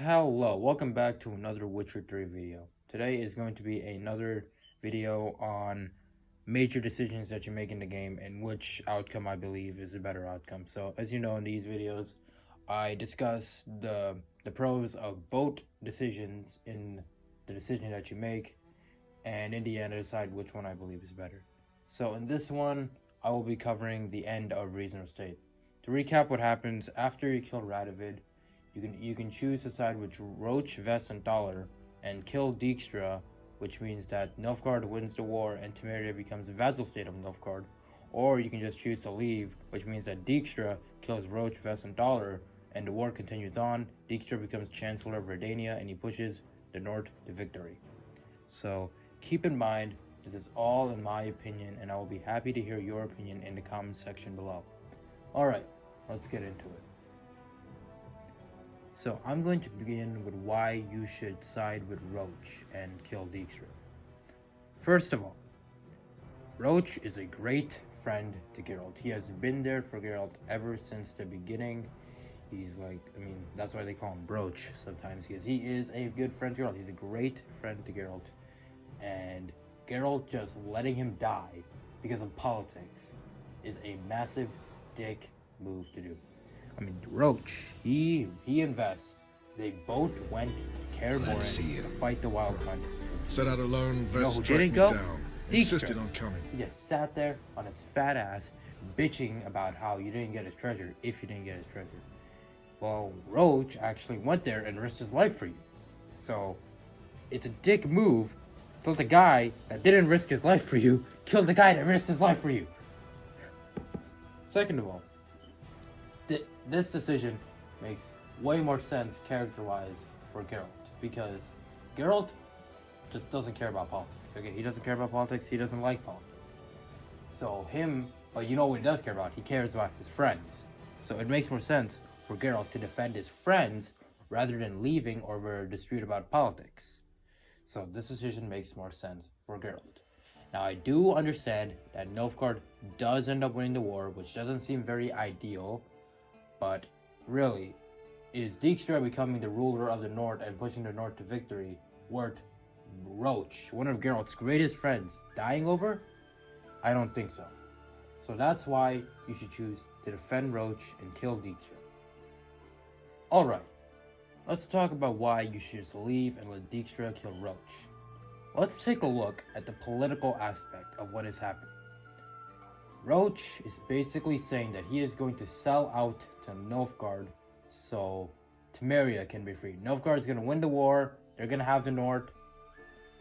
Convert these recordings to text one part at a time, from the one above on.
Hello, welcome back to another Witcher 3 video. Today is going to be another video on major decisions that you make in the game and which outcome I believe is a better outcome. So, as you know, in these videos, I discuss the pros of both decisions in the decision that you make, and in the end, I decide which one I believe is better. So, in this one, I will be covering the end of Reasonable State. To recap what happens after you kill Radovid, you can choose to side with Roche, Vess, and Thaler and kill Dijkstra, which means that Nilfgaard wins the war and Temeria becomes a vassal state of Nilfgaard. Or you can just choose to leave, which means that Dijkstra kills Roche, Vess, and Thaler, and the war continues on. Dijkstra becomes Chancellor of Redania and he pushes the North to victory. So keep in mind, this is all in my opinion, and I will be happy to hear your opinion in the comment section below. Alright, let's get into it. So I'm going to begin with why you should side with Roche and kill Dijkstra. First of all, Roche is a great friend to Geralt. He has been there for Geralt ever since the beginning. He's like, that's why they call him Broach sometimes, because he is a good friend to Geralt. He's a great friend to Geralt. And Geralt just letting him die because of politics is a massive dick move to do. Roche, he invests. They both went to Kaer Morhen to fight the Wild Hunt. Set out alone, Vess who tracked me didn't go? down. Dijkstra. Insisted on coming. He just sat there on his fat ass, bitching about how you didn't get his treasure, if you didn't get his treasure. Well, Roche actually went there and risked his life for you. So, it's a dick move to let the guy that didn't risk his life for you kill the guy that risked his life for you. Second of all, this decision makes way more sense character-wise for Geralt, because Geralt just doesn't care about politics. Okay, he doesn't care about politics. He doesn't like politics. So but you know what he does care about? He cares about his friends. So it makes more sense for Geralt to defend his friends rather than leaving over a dispute about politics. So this decision makes more sense for Geralt. Now I do understand that Nilfgaard does end up winning the war, which doesn't seem very ideal. But really, is Dijkstra becoming the ruler of the North and pushing the North to victory worth Roche, one of Geralt's greatest friends, dying over? I don't think so. So that's why you should choose to defend Roche and kill Dijkstra. Alright, let's talk about why you should just leave and let Dijkstra kill Roche. Let's take a look at the political aspect of what is happening. Roche is basically saying that he is going to sell out to Nilfgaard so Temeria can be free. Nilfgaard is going to win the war, they're going to have the North,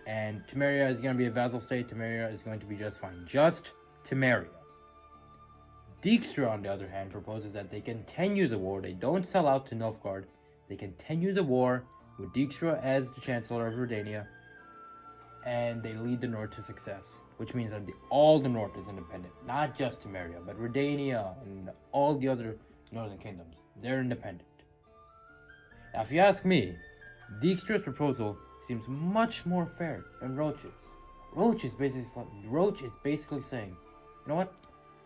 and Temeria is going to be a vassal state. Temeria is going to be just fine. Just Temeria. Dijkstra, on the other hand, proposes that they continue the war. They don't sell out to Nilfgaard. They continue the war with Dijkstra as the Chancellor of Redania, and they lead the North to success, which means that all the North is independent, not just Temeria, but Redania and all the other northern kingdoms. They're independent. Now, if you ask me, Dijkstra's proposal seems much more fair than Roche's. Roche is basically saying, you know what?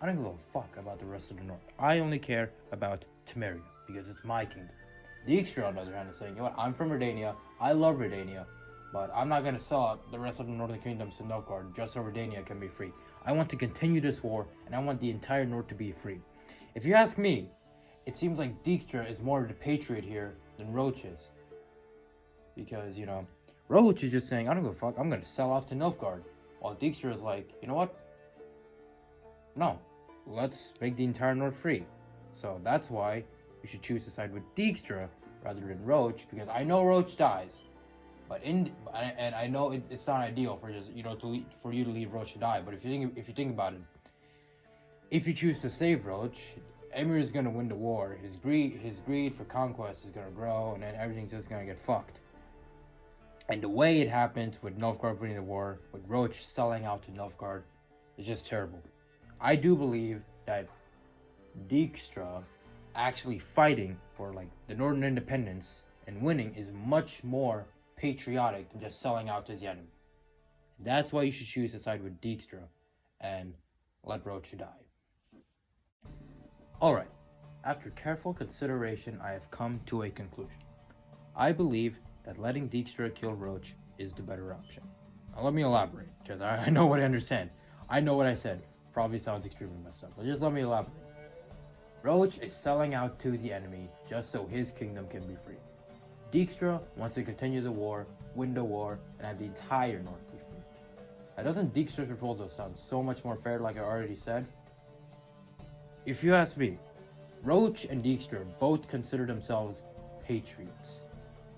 I don't give a fuck about the rest of the North. I only care about Temeria because it's my kingdom. Dijkstra, on the other hand, is saying, you know what? I'm from Redania. I love Redania. But I'm not going to sell out the rest of the northern kingdoms to Nilfgaard just so Redania can be free. I want to continue this war, and I want the entire North to be free. If you ask me, it seems like Dijkstra is more of the patriot here than Roche is. Because, Roche is just saying, I don't give a fuck, I'm going to sell out to Nilfgaard. While Dijkstra is like, you know what? No, let's make the entire North free. So that's why you should choose to side with Dijkstra rather than Roche, because I know Roche dies. And I know it's not ideal for just for you to leave Roche to die. But if you think about it, if you choose to save Roche, Emir is gonna win the war. His greed for conquest is gonna grow, and then everything's just gonna get fucked. And the way it happens with Nilfgaard winning the war, with Roche selling out to Nilfgaard, is just terrible. I do believe that Dijkstra actually fighting for the Northern independence and winning is much more patriotic than just selling out to his enemy. That's why you should choose to side with Dijkstra and let Roche die. Alright, after careful consideration, I have come to a conclusion. I believe that letting Dijkstra kill Roche is the better option. Now let me elaborate, because I know what I understand. I know what I said. Probably sounds extremely messed up, but just let me elaborate. Roche is selling out to the enemy just so his kingdom can be free. Dijkstra wants to continue the war, win the war, and have the entire north be free. Now doesn't Dijkstra's proposal sound so much more fair, like I already said? If you ask me, Roche and Dijkstra both consider themselves patriots.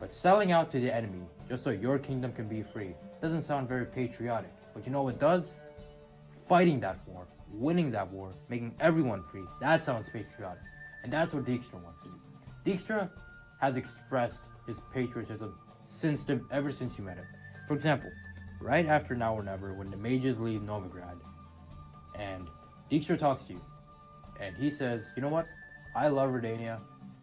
But selling out to the enemy just so your kingdom can be free doesn't sound very patriotic. But you know what does? Fighting that war, winning that war, making everyone free, that sounds patriotic. And that's what Dijkstra wants to do. Dijkstra has expressed his patriotism ever since you met him. For example, right after Now or Never, when the mages leave Novigrad, and Dijkstra talks to you, and he says, you know what? I love Redania.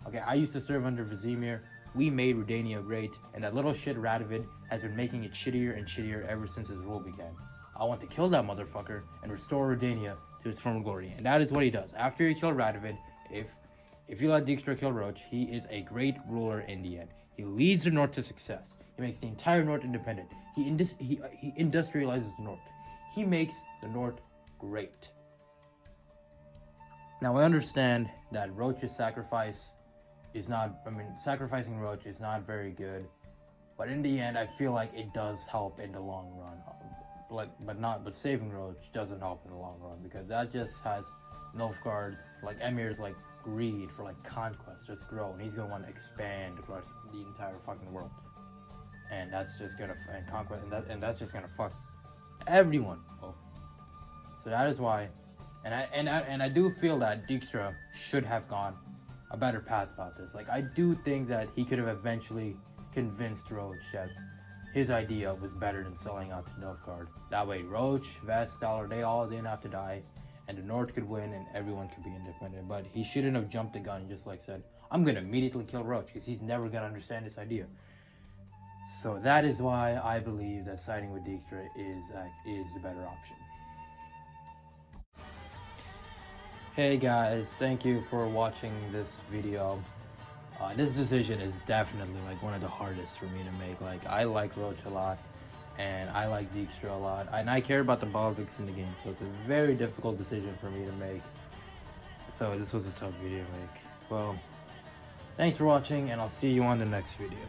Okay, I used to serve under Vizimir. We made Redania great, and that little shit Radovid has been making it shittier and shittier ever since his rule began. I want to kill that motherfucker and restore Redania to its former glory. And that is what he does. After you kill Radovid, if you let Dijkstra kill Roche, he is a great ruler in the end. He leads the North to success. He makes the entire North independent. He industrializes the North. He makes the North great. Now I understand that Roche's sacrifice is not, sacrificing Roche is not very good, but in the end I feel like it does help in the long run. But saving Roche doesn't help in the long run, because that just has Nilfgaard, like Emir's like greed for like conquest just grow, and he's gonna want to expand across the entire fucking world, and that's just gonna conquest, and that's just gonna fuck everyone over. So that is why. And I do feel that Dijkstra should have gone a better path about this. Like, I do think that he could have eventually convinced Roche that his idea was better than selling out to Nilfgaard. That way, Roche, Vest, Dollar, they all didn't have to die, and the North could win, and everyone could be independent. But he shouldn't have jumped the gun and just like said, I'm gonna immediately kill Roche, because he's never gonna understand this idea. So that is why I believe that siding with Dijkstra is the better option. Hey guys, thank you for watching this video. This decision is definitely like one of the hardest for me to make. Like, I like Roche a lot, and I like Dijkstra a lot, and I care about the politics in the game, so it's a very difficult decision for me to make. So this was a tough video to make. Well, thanks for watching, and I'll see you on the next video.